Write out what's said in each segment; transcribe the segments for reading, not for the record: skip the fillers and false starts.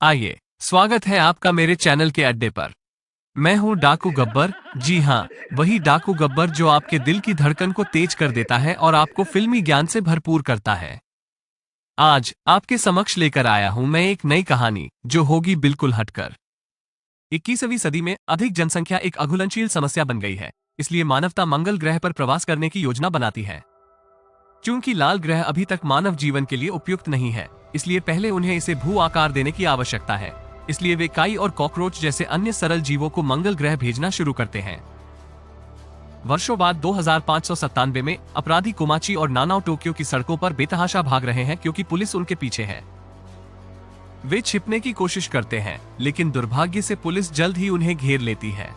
आइए, स्वागत है आपका मेरे चैनल के अड्डे पर। मैं हूं डाकू गब्बर। जी हां, वही डाकू गब्बर जो आपके दिल की धड़कन को तेज कर देता है और आपको फिल्मी ज्ञान से भरपूर करता है। आज आपके समक्ष लेकर आया हूं मैं एक नई कहानी जो होगी बिल्कुल हटकर। 21वीं सदी में अधिक जनसंख्या एक अघुलनशील समस्या बन गई है, इसलिए मानवता मंगल ग्रह पर प्रवास करने की योजना बनाती है। चूंकि लाल ग्रह अभी तक मानव जीवन के लिए उपयुक्त नहीं है, इसलिए पहले उन्हें इसे भू आकार देने की आवश्यकता है। इसलिए वे काई और कॉकरोच जैसे अन्य सरल जीवों को मंगल ग्रह भेजना शुरू करते हैं। वर्षों बाद 2597 में अपराधी कोमाची और नानाओ टोक्यो की सड़कों पर बेतहाशा भाग रहे हैं क्योंकि पुलिस उनके पीछे है। वे छिपने की कोशिश करते हैं, लेकिन दुर्भाग्य से पुलिस जल्द ही उन्हें घेर लेती है।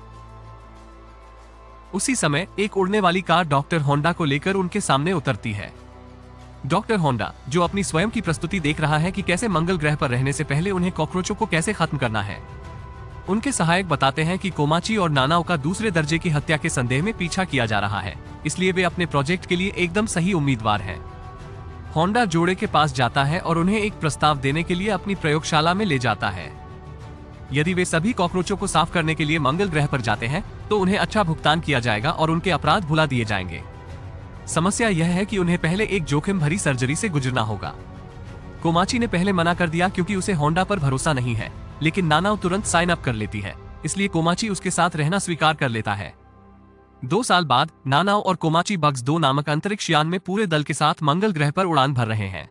उसी समय एक उड़ने वाली कार डॉक्टर होंडा को लेकर उनके सामने उतरती है। डॉक्टर होंडा, जो अपनी स्वयं की प्रस्तुति देख रहा है कि कैसे मंगल ग्रह पर रहने से पहले उन्हें कॉकरोचों को कैसे खत्म करना है। उनके सहायक बताते हैं कि कोमाची और नानाओ का दूसरे दर्जे की हत्या के संदेह में पीछा किया जा रहा है, इसलिए वे अपने प्रोजेक्ट के लिए एकदम सही उम्मीदवार हैं। होंडा जोड़े के पास जाता है और उन्हें एक प्रस्ताव देने के लिए अपनी प्रयोगशाला में ले जाता है। यदि वे सभी कॉकरोचों को साफ करने के लिए मंगल ग्रह पर जाते हैं तो उन्हें अच्छा भुगतान किया जाएगा और उनके अपराध भुला दिए जाएंगे। समस्या यह है कि उन्हें पहले एक जोखिम भरी सर्जरी से गुजरना होगा। कोमाची ने पहले मना कर दिया क्योंकि उसे होंडा पर भरोसा नहीं है, लेकिन नानाओ तुरंत साइन अप कर लेती है, इसलिए कोमाची उसके साथ रहना स्वीकार कर लेता है। 2 साल बाद नानाओ और कोमाची बग्स 2 नामक अंतरिक्ष यान में पूरे दल के साथ मंगल ग्रह पर उड़ान भर रहे हैं।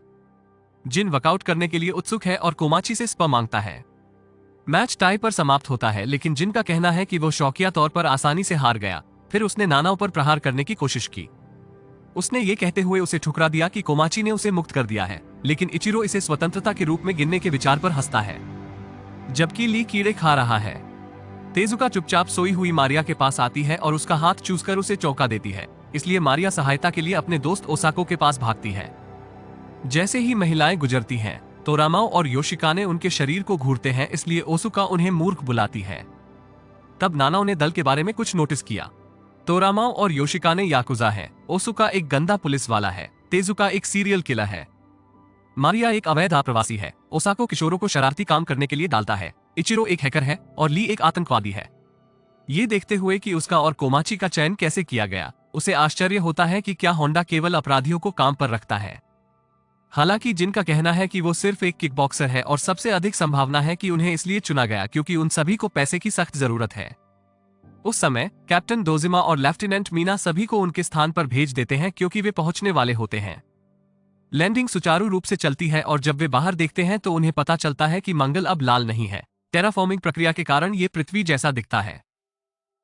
जिन वर्कआउट करने के लिए उत्सुक है और कोमाची से स्पर्म मांगता है। मैच टाई पर समाप्त होता है, लेकिन जिन का कहना है कि वो शौकिया तौर पर आसानी से हार गया। फिर उसने नानाओ पर प्रहार करने की कोशिश की। उसने ये कहते हुए उसे ठुकरा दिया कि कोमाची ने उसे मुक्त कर दिया है, लेकिन इचिरो इसे स्वतंत्रता के रूप में गिनने के विचार पर हंसता है, जबकि ली कीड़े खा रहा है। तेजुका चुपचाप सोई हुई मारिया के पास आती है और उसका हाथ चूसकर उसे चौंका देती है, इसलिए मारिया सहायता के लिए अपने दोस्त ओसाको के पास भागती है। जैसे ही महिलाएं गुजरती हैं, तोरामाओ और योशिकाने उनके शरीर को घूरते हैं, इसलिए ओसुका उन्हें मूर्ख बुलाती है। तब नानाओ ने दल के बारे में कुछ नोटिस किया। तोरामाओ और योशिकाने याकुजा है, ओसुका एक गंदा पुलिस वाला है, तेजुका एक सीरियल किलर है, मारिया एक अवैध आप्रवासी है, ओसाको किशोरों को शरारती काम करने के लिए डालता है, इचिरो एक हैकर है और ली एक आतंकवादी है। ये देखते हुए कि उसका और कोमाची का चयन कैसे किया गया, उसे आश्चर्य होता है कि क्या होंडा केवल अपराधियों को काम पर रखता है। हालांकि जिनका कहना है कि वो सिर्फ एक किकबॉक्सर है और सबसे अधिक संभावना है कि उन्हें इसलिए चुना गया क्योंकि उन सभी को पैसे की सख्त जरूरत है। उस समय कैप्टन डोजिमा और लेफ्टिनेंट मीना सभी को उनके स्थान पर भेज देते हैं क्योंकि वे पहुंचने वाले होते हैं। लैंडिंग सुचारू रूप से चलती है और जब वे बाहर देखते हैं तो उन्हें पता चलता है कि मंगल अब लाल नहीं है। टेराफॉर्मिंग प्रक्रिया के कारण ये पृथ्वी जैसा दिखता है।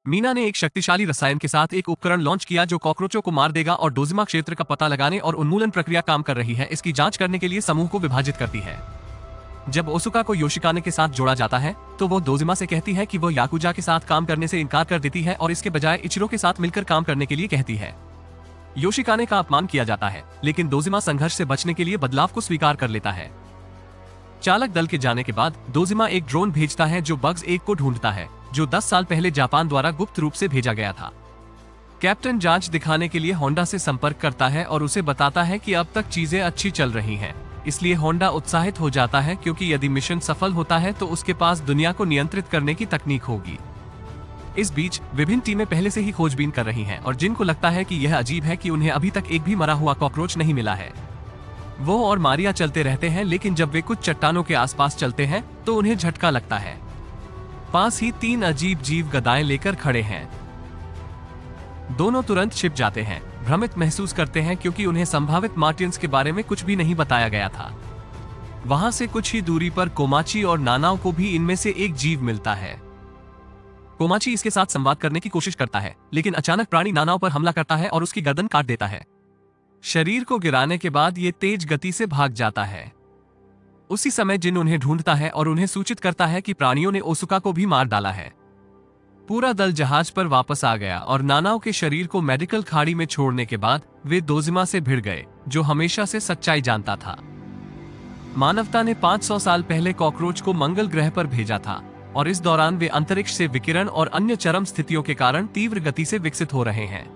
मीना ने एक शक्तिशाली रसायन के साथ एक उपकरण लॉन्च किया जो कॉकरोचों को मार देगा और डोजिमा क्षेत्र का पता लगाने और उन्मूलन प्रक्रिया काम कर रही है, इसकी जांच करने के लिए समूह को विभाजित करती है। जब ओसुका को योशिकाने के साथ जोड़ा जाता है तो वो डोजिमा से कहती है कि वो याकुजा के साथ काम करने से इनकार कर देती है और इसके बजाय इचिरो के साथ मिलकर काम करने के लिए कहती है। योशिकाने का अपमान किया जाता है, लेकिन डोजिमा संघर्ष से बचने के लिए बदलाव को स्वीकार कर लेता है। चालक दल के जाने के बाद डोजिमा एक ड्रोन भेजता है जो बग्स 1 को ढूंढता है, जो 10 साल पहले जापान द्वारा गुप्त रूप से भेजा गया था। कैप्टन जांच दिखाने के लिए होंडा से संपर्क करता है और उसे बताता है कि अब तक चीजें अच्छी चल रही हैं, इसलिए होंडा उत्साहित हो जाता है क्योंकि यदि मिशन सफल होता है तो उसके पास दुनिया को नियंत्रित करने की तकनीक होगी। इस बीच विभिन्न टीमें पहले से ही खोजबीन कर रही हैं और जिनको लगता है कि यह अजीब है कि उन्हें अभी तक एक भी मरा हुआ कॉकरोच नहीं मिला है। वो और मारिया चलते रहते हैं, लेकिन जब वे कुछ चट्टानों के आसपास चलते हैं तो उन्हें झटका लगता है। पास ही 3 अजीब जीव गदाएं लेकर खड़े हैं। दोनों तुरंत छिप जाते हैं, भ्रमित महसूस करते हैं क्योंकि उन्हें संभावित मार्टियंस के बारे में कुछ भी नहीं बताया गया था। वहां से कुछ ही दूरी पर कोमाची और नानाओ को भी इनमें से एक जीव मिलता है। कोमाची इसके साथ संवाद करने की कोशिश करता है, लेकिन अचानक प्राणी नानाओ पर हमला करता है और उसकी गर्दन काट देता है। शरीर को गिराने के बाद ये तेज गति से भाग जाता है। उसी समय जिन उन्हें ढूंढता है और उन्हें सूचित करता है कि प्राणियों ने ओसुका को भी मार डाला है। पूरा दल जहाज पर वापस आ गया और नानाओ के शरीर को मेडिकल खाड़ी में छोड़ने के बाद वे डोजिमा से भिड़ गए, जो हमेशा से सच्चाई जानता था। मानवता ने 500 साल पहले कॉकरोच को मंगल ग्रह पर भेजा था और इस दौरान वे अंतरिक्ष से विकिरण और अन्य चरम स्थितियों के कारण तीव्र गति से विकसित हो रहे हैं।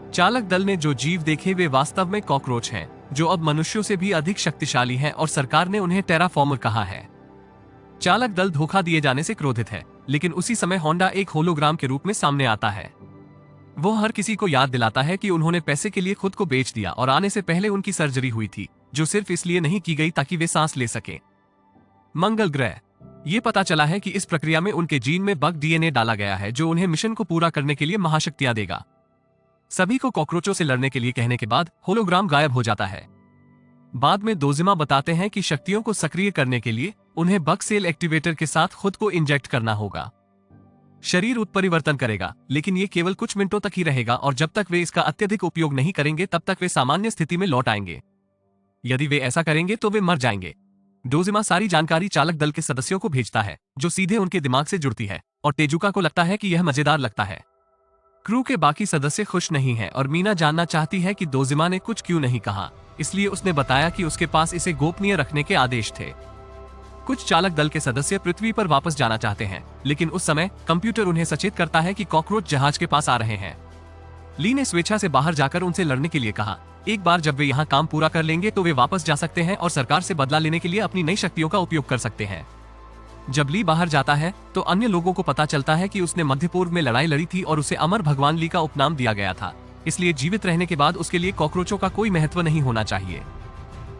चालक दल ने जो जीव देखे वे वास्तव में कॉकरोच हैं, जो अब मनुष्यों से भी अधिक शक्तिशाली हैं और सरकार ने उन्हें टेराफॉर्मर कहा है। चालक दल धोखा दिए जाने से क्रोधित है, लेकिन उसी समय होंडा एक होलोग्राम के रूप में सामने आता है। वो हर किसी को याद दिलाता है कि उन्होंने पैसे के लिए खुद को बेच दिया और आने से पहले उनकी सर्जरी हुई थी, जो सिर्फ इसलिए नहीं की गई ताकि वे सांस ले सके। मंगल ग्रह। ये पता चला है कि इस प्रक्रिया में उनके जीन में बग डीएनए डाला गया है, जो उन्हें मिशन को पूरा करने के लिए महाशक्तियां देगा। सभी को कॉकरोचों से लड़ने के लिए कहने के बाद होलोग्राम गायब हो जाता है। बाद में डोजिमा बताते हैं कि शक्तियों को सक्रिय करने के लिए उन्हें बग सेल एक्टिवेटर के साथ खुद को इंजेक्ट करना होगा। शरीर उत्परिवर्तन करेगा, लेकिन ये केवल कुछ मिनटों तक ही रहेगा और जब तक वे इसका अत्यधिक उपयोग नहीं करेंगे तब तक वे सामान्य स्थिति में लौट आएंगे। यदि वे ऐसा करेंगे तो वे मर जाएंगे। डोजिमा सारी जानकारी चालक दल के सदस्यों को भेजता है, जो सीधे उनके दिमाग से जुड़ती है, और तेजुका को लगता है कि यह मजेदार लगता है। क्रू के बाकी सदस्य खुश नहीं हैं और मीना जानना चाहती है कि डोजिमा ने कुछ क्यों नहीं कहा, इसलिए उसने बताया कि उसके पास इसे गोपनीय रखने के आदेश थे। कुछ चालक दल के सदस्य पृथ्वी पर वापस जाना चाहते हैं, लेकिन उस समय कंप्यूटर उन्हें सचेत करता है कि कॉकरोच जहाज के पास आ रहे हैं। ली ने स्वेच्छा से बाहर जाकर उनसे लड़ने के लिए कहा। एक बार जब वे यहाँ काम पूरा कर लेंगे तो वे वापस जा सकते हैं और सरकार से बदला लेने के लिए अपनी नई शक्तियों का उपयोग कर सकते हैं। जब ली बाहर जाता है तो अन्य लोगों को पता चलता है कि उसने मध्य पूर्व में लड़ाई लड़ी थी और उसे अमर भगवान ली का उपनाम दिया गया था, इसलिए जीवित रहने के बाद उसके लिए कॉकरोचों का कोई महत्व नहीं होना चाहिए।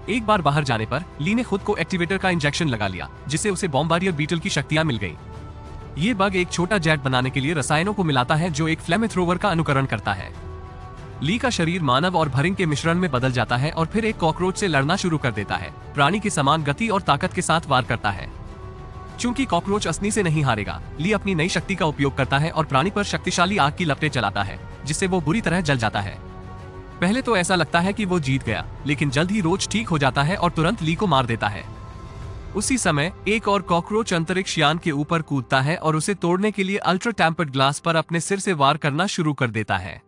एक बार बाहर जाने पर ली ने खुद को एक्टिवेटर का इंजेक्शन लगा लिया, जिससे उसे बॉम्बार्डियर बीटल की शक्तियां मिल गई। ये बग एक छोटा जेट बनाने के लिए रसायनों को मिलाता है, जो एक फ्लेमेथ्रोवर का अनुकरण करता है। ली का शरीर मानव और भरिंग के मिश्रण में बदल जाता है और फिर एक कॉकरोच से लड़ना शुरू कर देता है। प्राणी के समान गति और ताकत के साथ वार करता है। चूंकि कॉकरोच असनी से नहीं हारेगा, ली अपनी नई शक्ति का उपयोग करता है और प्राणी पर शक्तिशाली आग की लपटें चलाता है, जिससे वो बुरी तरह जल जाता है। पहले तो ऐसा लगता है कि वो जीत गया, लेकिन जल्द ही रोच ठीक हो जाता है और तुरंत ली को मार देता है। उसी समय एक और कॉकरोच अंतरिक्ष यान के ऊपर कूदता है और उसे तोड़ने के लिए अल्ट्रा टेम्पर्ड ग्लास पर अपने सिर से वार करना शुरू कर देता है।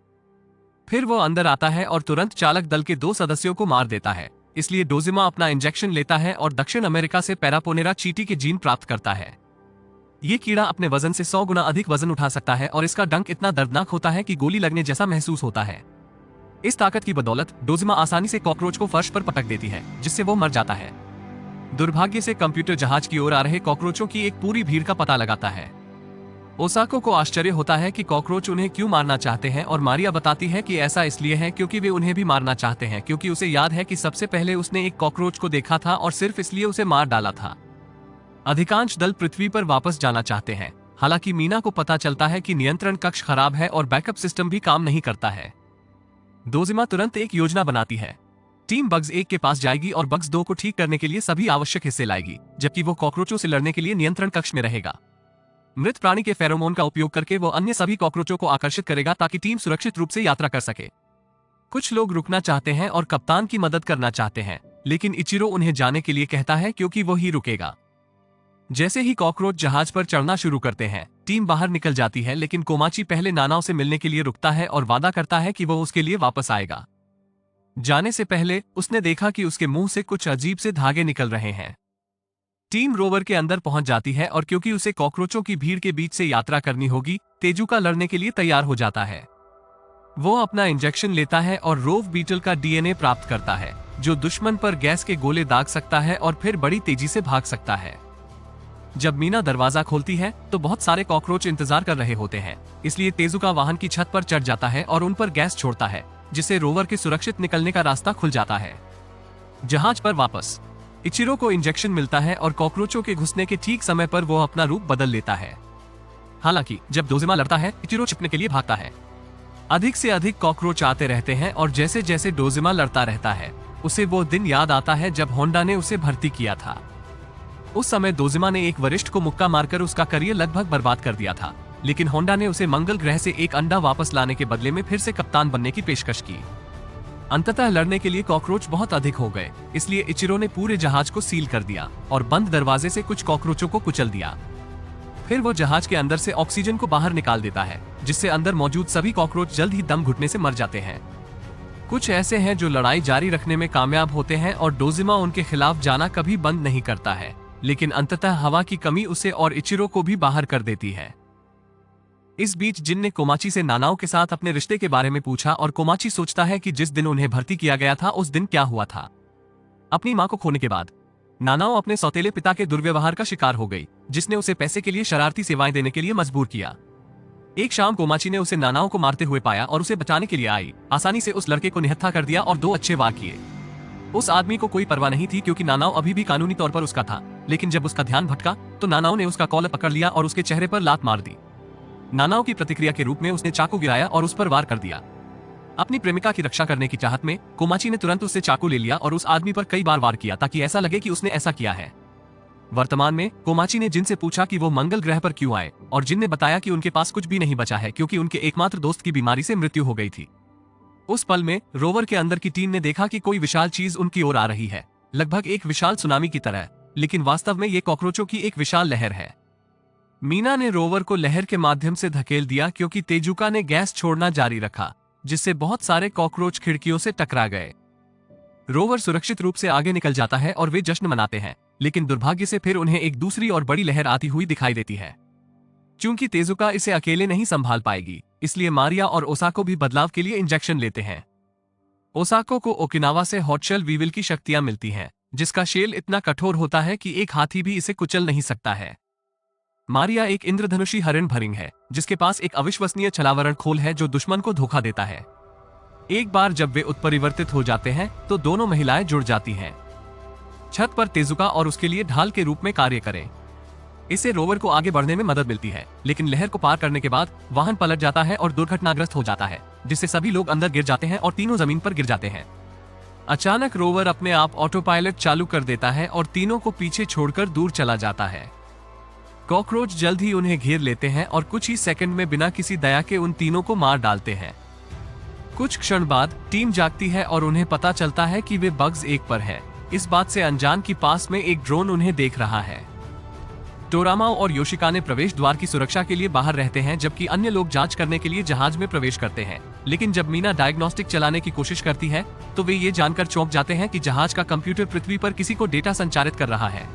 फिर वो अंदर आता है और तुरंत चालक दल के 2 सदस्यों को मार देता है। इसलिए डोजिमा अपना इंजेक्शन लेता है और दक्षिण अमेरिका से पैरापोनेरा चींटी के जीन प्राप्त करता है। ये कीड़ा अपने वजन से 100 गुना अधिक वजन उठा सकता है और इसका डंक इतना दर्दनाक होता है कि गोली लगने जैसा महसूस होता है। इस ताकत की बदौलत डोजिमा आसानी से कॉकरोच को फर्श पर पटक देती है, जिससे वो मर जाता है। दुर्भाग्य से कंप्यूटर जहाज की ओर आ रहे कॉकरोचों की एक पूरी भीड़ का पता लगाता है। ओसाको को आश्चर्य होता है कि कॉकरोच उन्हें क्यों मारना चाहते हैं और मारिया बताती है कि ऐसा इसलिए है क्योंकि वे उन्हें भी मारना चाहते हैं, क्योंकि उसे याद है कि सबसे पहले उसने एक कॉकरोच को देखा था और सिर्फ इसलिए उसे मार डाला था। अधिकांश दल पृथ्वी पर वापस जाना चाहते हैं। हालांकि मीना को पता चलता है कि नियंत्रण कक्ष खराब है और बैकअप सिस्टम भी काम नहीं करता है। डोजिमा तुरंत एक योजना बनाती है। टीम बग्स 1 के पास जाएगी और बग्स 2 को ठीक करने के लिए सभी आवश्यक हिस्से लाएगी, जबकि वो कॉकरोचों से लड़ने के लिए नियंत्रण कक्ष में रहेगा। मृत प्राणी के फेरोमोन का उपयोग करके वो अन्य सभी कॉकरोचों को आकर्षित करेगा ताकि टीम सुरक्षित रूप से यात्रा कर सके। कुछ लोग रुकना चाहते हैं और कप्तान की मदद करना चाहते हैं, लेकिन इचिरो उन्हें जाने के लिए कहता है क्योंकि वो ही रुकेगा। जैसे ही कॉकरोच जहाज पर चढ़ना शुरू करते हैं, टीम बाहर निकल जाती है, लेकिन कोमाची पहले नानाओ से मिलने के लिए रुकता है और वादा करता है कि वो उसके लिए वापस आएगा। जाने से पहले उसने देखा कि उसके मुंह से कुछ अजीब से धागे निकल रहे हैं। टीम रोवर के अंदर पहुंच जाती है और क्योंकि उसे कॉकरोचों की भीड़ के बीच से यात्रा करनी होगी, तेजुका लड़ने के लिए तैयार हो जाता है। वो अपना इंजेक्शन लेता है और रोव बीटल का डीएनए प्राप्त करता है, जो दुश्मन पर गैस के गोले दाग सकता है और फिर बड़ी तेजी से भाग सकता है। जब मीना दरवाजा खोलती है तो बहुत सारे कॉकरोच इंतजार कर रहे होते हैं, इसलिए तेजुका वाहन की छत पर चढ़ जाता है और उन पर गैस छोड़ता है, जिससे रोवर के सुरक्षित निकलने का रास्ता खुल जाता है। जहाज पर वापस इचिरो को इंजेक्शन मिलता है और कॉकरोचों के घुसने के ठीक समय पर वो अपना रूप बदल लेता है। हालांकि जब डोजिमा लड़ता है, इचिरो छिपने के लिए भागता है। अधिक से अधिक कॉकरोच आते रहते हैं और जैसे जैसे डोजिमा लड़ता रहता है, उसे वो दिन याद आता है जब होंडा ने उसे भर्ती किया था। उस समय डोजिमा ने एक वरिष्ठ को मुक्का मारकर उसका करियर लगभग बर्बाद कर दिया था, लेकिन होंडा ने उसे मंगल ग्रह से एक अंडा वापस लाने के बदले में फिर से कप्तान बनने की पेशकश की। अंततः लड़ने के लिए कॉकरोच बहुत अधिक हो गए, इसलिए इचिरो ने पूरे जहाज को सील कर दिया और बंद दरवाजे से कुछ कॉकरोचों को कुचल दिया। फिर वो जहाज के अंदर से ऑक्सीजन को बाहर निकाल देता है, जिससे अंदर मौजूद सभी कॉकरोच जल्द ही दम घुटने से मर जाते हैं। कुछ ऐसे हैं जो लड़ाई जारी रखने में कामयाब होते हैं और डोजिमा उनके खिलाफ जाना कभी बंद नहीं करता है, लेकिन अंततः हवा की कमी उसे और इचिरो को भी बाहर कर देती है। इस बीच जिन ने कोमाची से नानाओ के साथ अपने रिश्ते के बारे में पूछा और कोमाची सोचता है कि जिस दिन उन्हें भर्ती किया गया था उस दिन क्या हुआ था। अपनी मां को खोने के बाद नानाओ अपने सौतेले पिता के दुर्व्यवहार का शिकार हो गई, जिसने उसे पैसे के लिए शरारती सेवाएं देने के लिए मजबूर किया। एक शाम कोमाची ने उसे नानाओ को मारते हुए पाया और उसे बचाने के लिए आई, आसानी से उस लड़के को निहत्था कर दिया और 2 अच्छे वार किए। उस आदमी को कोई परवाह नहीं थी क्योंकि नानाओ अभी भी कानूनी तौर पर उसका था, लेकिन जब उसका ध्यान भटका तो नानाओ ने उसका कॉलर पकड़ लिया और उसके चेहरे पर लात मार दी। नानाओ की प्रतिक्रिया के रूप में उसने चाकू गिराया और उस पर वार कर दिया। अपनी प्रेमिका की रक्षा करने की चाहत में कोमाची ने तुरंत उससे चाकू ले लिया और उस आदमी पर कई बार वार किया ताकि ऐसा लगे कि उसने ऐसा किया है। वर्तमान में कोमाची ने जिन से पूछा कि वो मंगल ग्रह पर क्यों आए, और जिन ने बताया कि उनके पास कुछ भी नहीं बचा है क्योंकि उनके एकमात्र दोस्त की बीमारी से मृत्यु हो गई थी। उस पल में रोवर के अंदर की टीम ने देखा कि कोई विशाल चीज उनकी ओर आ रही है, लगभग एक विशाल सुनामी की तरह, लेकिन वास्तव में ये कॉकरोचों की एक विशाल लहर है। मीना ने रोवर को लहर के माध्यम से धकेल दिया क्योंकि तेजुका ने गैस छोड़ना जारी रखा, जिससे बहुत सारे कॉकरोच खिड़कियों से टकरा गए। रोवर सुरक्षित रूप से आगे निकल जाता है और वे जश्न मनाते हैं, लेकिन दुर्भाग्य से फिर उन्हें एक दूसरी और बड़ी लहर आती हुई दिखाई देती है। चूंकि तेजुका इसे अकेले नहीं संभाल पाएगी, इसलिए मारिया और ओसाको भी बदलाव के लिए इंजेक्शन लेते हैं। ओसाको को ओकिनावा से हॉटशेल वीविल की शक्तियां मिलती हैं, जिसका शेल इतना कठोर होता है कि एक हाथी भी इसे कुचल नहीं सकता है। मारिया एक इंद्रधनुषी हरिण भरिंग है, जिसके पास एक अविश्वसनीय छलावरण खोल है जो दुश्मन को धोखा देता है। एक बार जब वे उत्परिवर्तित हो जाते हैं तो दोनों महिलाएं जुड़ जाती हैं। छत पर तेजुका और उसके लिए ढाल के रूप में कार्य करें। इससे रोवर को आगे बढ़ने में मदद मिलती है, लेकिन लहर को पार करने के बाद वाहन पलट जाता है और दुर्घटनाग्रस्त हो जाता है, जिससे सभी लोग अंदर गिर जाते हैं और तीनों जमीन पर गिर जाते हैं। अचानक रोवर अपने आप ऑटो पायलट चालू कर देता है और तीनों को पीछे छोड़कर दूर चला जाता है। कॉकरोच जल्द ही उन्हें घेर लेते हैं और कुछ ही सेकंड में बिना किसी दया के उन तीनों को मार डालते हैं। कुछ क्षण बाद टीम जागती है और उन्हें पता चलता है कि वे बग्स एक पर हैं। इस बात से अनजान कि पास में एक ड्रोन उन्हें देख रहा है। टोरामाओ और योशिकाने प्रवेश द्वार की सुरक्षा के लिए बाहर रहते हैं, जबकि अन्य लोग जांच करने के लिए जहाज में प्रवेश करते हैं। लेकिन जब मीना डायग्नोस्टिक चलाने की कोशिश करती है तो वे ये जानकर चौंक जाते हैं कि जहाज का कंप्यूटर पृथ्वी पर किसी को डेटा संचारित कर रहा है।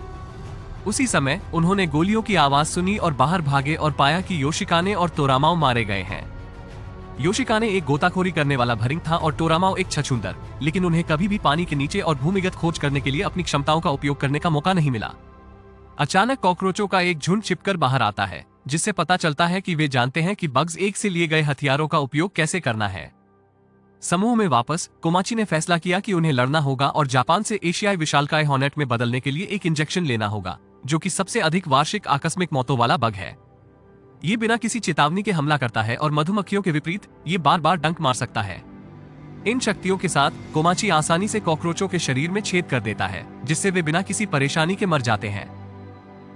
उसी समय उन्होंने गोलियों की आवाज सुनी और बाहर भागे और पाया कि योशिकाने और टोरामाओ मारे गए हैं। योशिकाने एक गोताखोरी करने वाला भरिंग था और टोरामाओ एक छछूंदर, लेकिन उन्हें कभी भी पानी के नीचे और भूमिगत खोज करने के लिए अपनी क्षमताओं का उपयोग करने का मौका नहीं मिला। अचानक कॉकरोचों का एक झुंड छिपकर बाहर आता है, जिससे पता चलता है कि वे जानते हैं कि बग्स एक से लिए गए हथियारों का उपयोग कैसे करना है। समूह में वापस कोमाची ने फैसला किया कि उन्हें लड़ना होगा और जापान से एशियाई विशालकाय हॉर्नेट में बदलने के लिए एक इंजेक्शन लेना होगा, जो कि सबसे अधिक वार्षिक आकस्मिक मौतों वाला बग है। ये बिना किसी चेतावनी के हमला करता है और मधुमक्खियों के विपरीत ये बार बार डंक मार सकता है। इन शक्तियों के साथ कोमाची आसानी से कॉकरोचों के शरीर में छेद कर देता है, जिससे वे बिना किसी परेशानी के मर जाते हैं।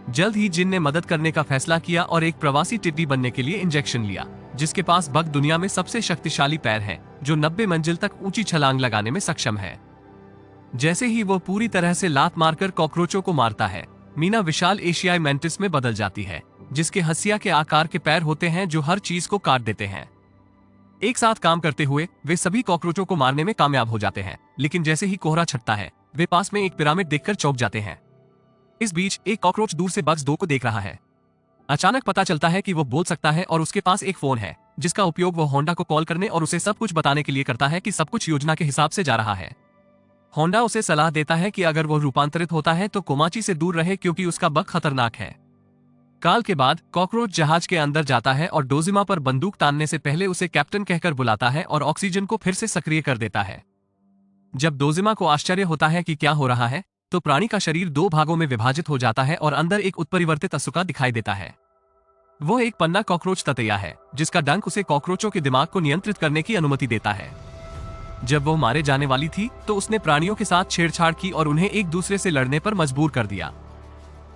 जल्द ही जिन ने मदद करने का फैसला किया और एक प्रवासी टिड्डी बनने के लिए इंजेक्शन लिया, जिसके पास बग दुनिया में सबसे शक्तिशाली पैर हैं, जो 90 मंजिल तक ऊंची छलांग लगाने में सक्षम है। जैसे ही वो पूरी तरह से लात मारकर कॉकरोचों को मारता है, मीना विशाल एशियाई मेंटिस में बदल जाती है, जिसके हंसिया के आकार के पैर होते हैं जो हर चीज को काट देते हैं। एक साथ काम करते हुए वे सभी कॉकरोचों को मारने में कामयाब हो जाते हैं, लेकिन जैसे ही कोहरा छटता है वे पास में एक पिरामिड देखकर चौंक जाते हैं। इस बीच एक कॉकरोच दूर से बग्स 2 को देख रहा है। अचानक पता चलता है कि वो बोल सकता है और उसके पास एक फोन है, जिसका उपयोग वो होंडा को कॉल करने और उसे सब कुछ बताने के लिए करता है कि सब कुछ योजना के हिसाब से जा रहा है। होंडा उसे सलाह देता है कि अगर वो रूपांतरित होता है तो कोमाची से दूर रहे क्योंकि उसका बग खतरनाक है। काल के बाद कॉकरोच जहाज के अंदर जाता है और डोजिमा पर बंदूक तानने से पहले उसे कैप्टन कहकर बुलाता है और ऑक्सीजन को फिर से सक्रिय कर देता है। जब डोजिमा को आश्चर्य होता है कि क्या हो रहा है, तो प्राणी का शरीर 2 भागों में विभाजित हो जाता है और अंदर एक उत्परिवर्तित असुका दिखाई देता है। वो एक पन्ना कॉकरोच ततैया है, जिसका डंक उसे कॉकरोचों के दिमाग को नियंत्रित करने की अनुमति देता है। जब वो मारे जाने वाली थी तो उसने प्राणियों के साथ छेड़छाड़ की और उन्हें एक दूसरे से लड़ने पर मजबूर कर दिया।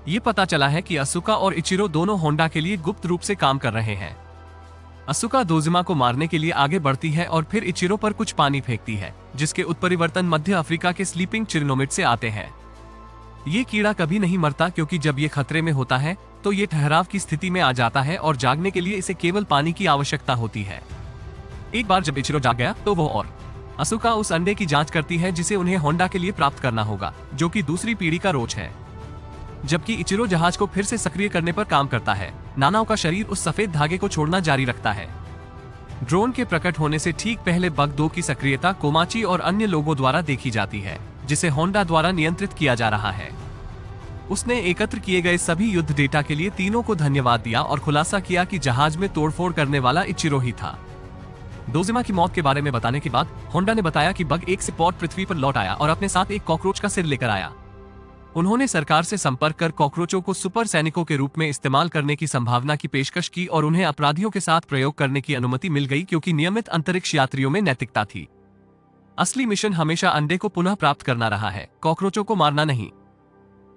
ये पता चला है कि असुका और इचिरो दोनों होंडा के लिए गुप्त रूप से काम कर रहे हैं। असुका डोजिमा को मारने के लिए आगे बढ़ती है और फिर इचिरो पर कुछ पानी फेंकती है, जिसके उत्परिवर्तन मध्य अफ्रीका के स्लीपिंग चिरनोमिड से आते हैं। ये कीड़ा कभी नहीं मरता क्योंकि जब ये खतरे में होता है तो ये ठहराव की स्थिति में आ जाता है और जागने के लिए इसे केवल पानी की आवश्यकता होती है। एक बार जब इचिरो जाग गया तो वो और असुका उस अंडे की जांच करती है जिसे उन्हें होंडा के लिए प्राप्त करना होगा, जो कि दूसरी पीढ़ी का रोच है। जबकि इचिरो जहाज को फिर से सक्रिय करने पर काम करता है, नानाओ का शरीर उस सफेद धागे को छोड़ना जारी रखता है। ड्रोन के प्रकट होने से ठीक पहले बग 2 की सक्रियता कोमाची और अन्य लोगों द्वारा देखी जाती है, जिसे होंडा द्वारा नियंत्रित किया जा रहा है। उसने एकत्र किए गए सभी युद्ध डेटा के लिए तीनों को धन्यवाद दिया और खुलासा किया कि जहाज में तोड़फोड़ करने वाला इचिरो ही था। डोजिमा की मौत के बारे में बताने के बाद होंडा ने बताया कि बग एक स्पॉट पृथ्वी पर लौट आया और अपने साथ एक कॉकरोच का सिर लेकर आया। उन्होंने सरकार से संपर्क कर कॉकरोचों को सुपर सैनिकों के रूप में इस्तेमाल करने की संभावना की पेशकश की और उन्हें अपराधियों के साथ प्रयोग करने की अनुमति मिल गई क्योंकि नियमित अंतरिक्ष यात्रियों में नैतिकता थी। असली मिशन हमेशा अंडे को पुनः प्राप्त करना रहा है, कॉकरोचों को मारना नहीं।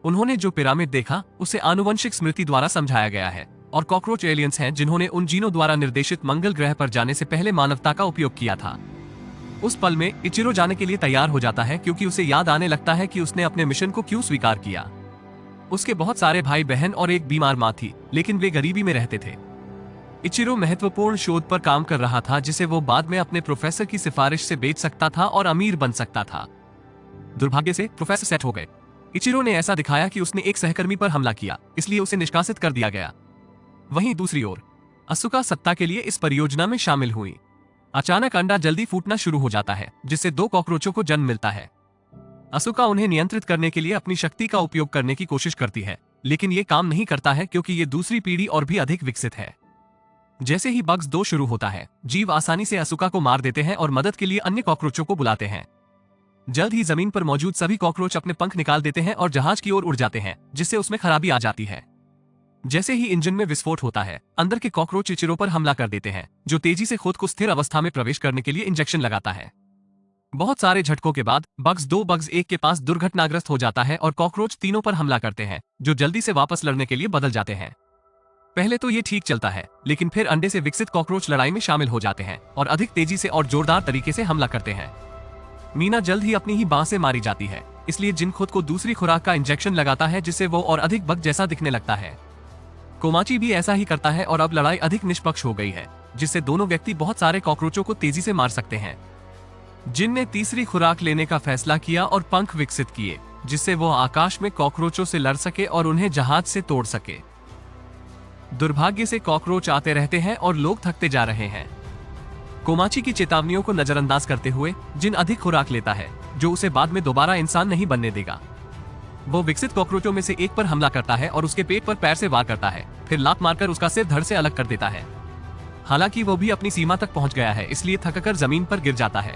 उन्होंने जो पिरामिड देखा उसे आनुवंशिक स्मृति द्वारा समझाया गया है और कॉकरोच एलियंस हैं जिन्होंने उन जीनों द्वारा निर्देशित मंगल ग्रह पर जाने से पहले मानवता का उपयोग किया था। उस पल में इचिरो जाने के लिए तैयार हो जाता है क्योंकि उसे याद आने लगता है कि उसने अपने मिशन को क्यों स्वीकार किया। उसके बहुत सारे भाई बहन और एक बीमार माँ थी, लेकिन वे गरीबी में रहते थे। इचिरो महत्वपूर्ण शोध पर काम कर रहा था जिसे वो बाद में अपने प्रोफेसर की सिफारिश से बेच सकता था और अमीर बन सकता था। दुर्भाग्य से प्रोफेसर सेट हो गए। इचिरो ने ऐसा दिखाया कि उसने एक सहकर्मी पर हमला किया, इसलिए उसे निष्कासित कर दिया गया। वहीं दूसरी ओर असुका सत्ता के लिए इस परियोजना में शामिल हुई। अचानक अंडा जल्दी फूटना शुरू हो जाता है जिससे 2 कॉकरोचों को जन्म मिलता है। असुका उन्हें नियंत्रित करने के लिए अपनी शक्ति का उपयोग करने की कोशिश करती है, लेकिन ये काम नहीं करता है क्योंकि ये दूसरी पीढ़ी और भी अधिक विकसित है। जैसे ही बग्स 2 शुरू होता है, जीव आसानी से असुका को मार देते हैं और मदद के लिए अन्य कॉकरोचों को बुलाते हैं। जल्द ही जमीन पर मौजूद सभी कॉकरोच अपने पंख निकाल देते हैं और जहाज की ओर उड़ जाते हैं, जिससे उसमें खराबी आ जाती है। जैसे ही इंजन में विस्फोट होता है, अंदर के कॉकरोच इचिरो पर हमला कर देते हैं, जो तेजी से खुद को स्थिर अवस्था में प्रवेश करने के लिए इंजेक्शन लगाता है। बहुत सारे झटकों के बाद बग्स 1 के पास दुर्घटनाग्रस्त हो जाता है और कॉकरोच तीनों पर हमला करते हैं, जो जल्दी से वापस लड़ने के लिए बदल जाते हैं। पहले तो ये ठीक चलता है, लेकिन फिर अंडे से विकसित कॉकरोच लड़ाई में शामिल हो जाते हैं और अधिक तेजी से और जोरदार तरीके से हमला करते हैं। मीना जल्द ही अपनी ही बांह से मारी जाती है, इसलिए जिन खुद को दूसरी खुराक का इंजेक्शन लगाता है जिससे वो और अधिक बग जैसा दिखने लगता है। कोमाची भी ऐसा ही करता है और अब लड़ाई अधिक निष्पक्ष हो गई है, जिससे दोनों व्यक्ति बहुत सारे कॉकरोचों को तेजी से मार सकते हैं। जिन ने तीसरी खुराक लेने का फैसला किया और पंख विकसित किए, जिससे वो आकाश में कॉकरोचों से लड़ सके और उन्हें जहाज से तोड़ सके। दुर्भाग्य से कॉकरोच आते रहते हैं और लोग थकते जा रहे हैं। कोमाची की चेतावनियों को नजरअंदाज करते हुए जिन अधिक खुराक लेता है, जो उसे बाद में दोबारा इंसान नहीं बनने देगा। वो विकसित कॉकरोचों में से एक पर हमला करता है और उसके पेट पर पैर से वार करता है, फिर लात मारकर उसका सिर धड़ से अलग कर देता है। हालांकि वो भी अपनी सीमा तक पहुंच गया है, इसलिए थककर जमीन पर गिर जाता है।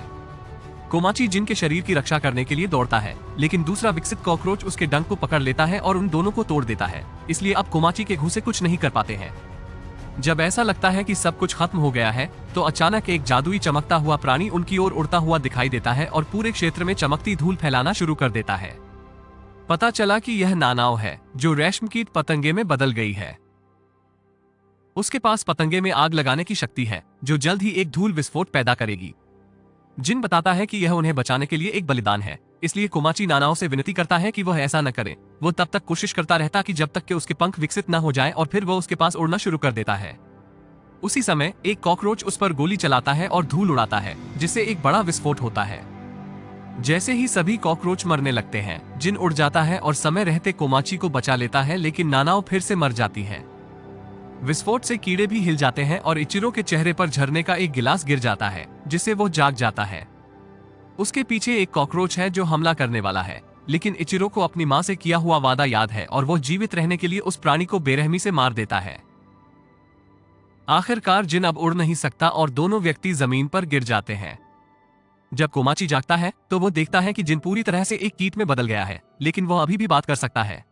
कोमाची जिन के शरीर की रक्षा करने के लिए दौड़ता है, लेकिन दूसरा विकसित कॉकरोच उसके डंक को पकड़ लेता है और उन दोनों को तोड़ देता है, इसलिए अब कोमाची के घुसे कुछ नहीं कर पाते हैं। जब ऐसा लगता है कि सब कुछ खत्म हो गया है, तो अचानक एक जादुई चमकता हुआ प्राणी उनकी ओर उड़ता हुआ दिखाई देता है और पूरे क्षेत्र में चमकती धूल फैलाना शुरू कर देता है। पता चला कि यह नानाओ है, जो रेशमकीट पतंगे में बदल गई है। उसके पास पतंगे में आग लगाने की शक्ति है, जो जल्द ही एक धूल विस्फोट पैदा करेगी। जिन बताता है कि यह उन्हें बचाने के लिए एक बलिदान है, इसलिए कोमाची नानाओ से विनती करता है कि वह ऐसा न करे। वो तब तक कोशिश करता रहता कि जब तक कि उसके पंख विकसित न हो जाए और फिर वो उसके पास उड़ना शुरू कर देता है। उसी समय एक कॉकरोच उस पर गोली चलाता है और धूल उड़ाता है, जिससे एक बड़ा विस्फोट होता है। जैसे ही सभी कॉकरोच मरने लगते हैं, जिन उड़ जाता है और समय रहते कोमाची को बचा लेता है, लेकिन नानाओ फिर से मर जाती है। विस्फोट से कीड़े भी हिल जाते हैं और इचिरो के चेहरे पर झरने का एक गिलास गिर जाता है, जिससे वो जाग जाता है। उसके पीछे एक कॉकरोच है जो हमला करने वाला है, लेकिन इचिरो को अपनी मां से किया हुआ वादा याद है और वो जीवित रहने के लिए उस प्राणी को बेरहमी से मार देता है। आखिरकार जिन अब उड़ नहीं सकता और दोनों व्यक्ति जमीन पर गिर जाते हैं। जब कोमाची जागता है तो वो देखता है कि जिन पूरी तरह से एक कीट में बदल गया है, लेकिन वो अभी भी बात कर सकता है।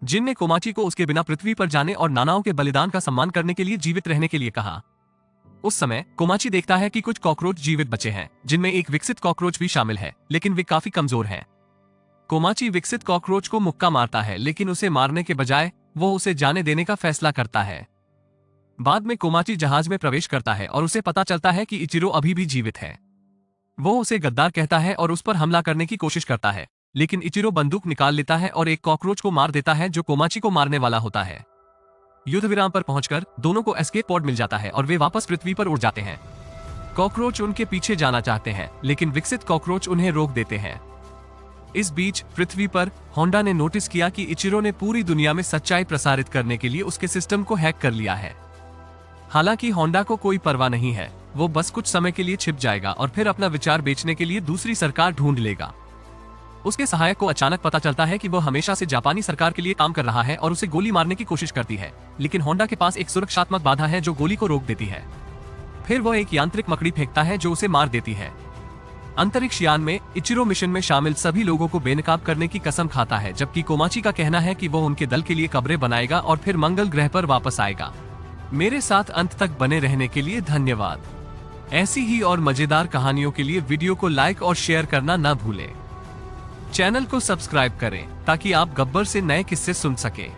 जिन ने कोमाची को उसके बिना पृथ्वी पर जाने और नानाओं के बलिदान का सम्मान करने के लिए जीवित रहने के लिए कहा। उस समय कोमाची देखता है कि कुछ कॉकरोच जीवित बचे हैं, जिनमें एक विकसित कॉकरोच भी शामिल है, लेकिन वे काफी कमजोर हैं। कोमाची विकसित कॉकरोच को मुक्का मारता है, लेकिन उसे मारने के बजाय वो उसे जाने देने का फैसला करता है। बाद में कोमाची जहाज में प्रवेश करता है और उसे पता चलता है कि इचिरो अभी भी जीवित है। वो उसे गद्दार कहता है और उस पर हमला करने की कोशिश करता है, लेकिन इचिरो बंदूक निकाल लेता है और एक कॉकरोच को मार देता है जो कोमाची को मारने वाला होता है। युद्ध विराम पर पहुंचकर दोनों को एस्केप पॉड मिल जाता है और वे वापस पृथ्वी पर उड़ जाते हैं। कॉकरोच उनके पीछे जाना चाहते हैं, लेकिन विकसित कॉकरोच उन्हें रोक देते हैं। इस बीच पृथ्वी पर होंडा ने नोटिस किया कि इचिरो ने पूरी दुनिया में सच्चाई प्रसारित करने के लिए उसके सिस्टम को हैक कर लिया है। हालांकि होंडा को कोई परवाह नहीं है, वो बस कुछ समय के लिए छिप जाएगा और फिर अपना विचार बेचने के लिए दूसरी सरकार ढूंढ लेगा। उसके सहायक को अचानक पता चलता है कि वो हमेशा से जापानी सरकार के लिए काम कर रहा है और उसे गोली मारने की कोशिश करती है, लेकिन होंडा के पास एक सुरक्षात्मक बाधा है जो गोली को रोक देती है। फिर वह एक यांत्रिक मकड़ी फेंकता है जो उसे मार देती है। अंतरिक्ष यान में इचिरो मिशन में शामिल सभी लोगों को बेनकाब करने की कसम खाता है, जबकि कोमाची का कहना है कि वो उनके दल के लिए कब्रें बनाएगा और फिर मंगल ग्रह पर वापस आएगा। मेरे साथ अंत तक बने रहने के लिए धन्यवाद। ऐसी ही और मजेदार कहानियों के लिए वीडियो को लाइक और शेयर करना न भूलें। चैनल को सब्सक्राइब करें ताकि आप गब्बर से नए किस्से सुन सकें।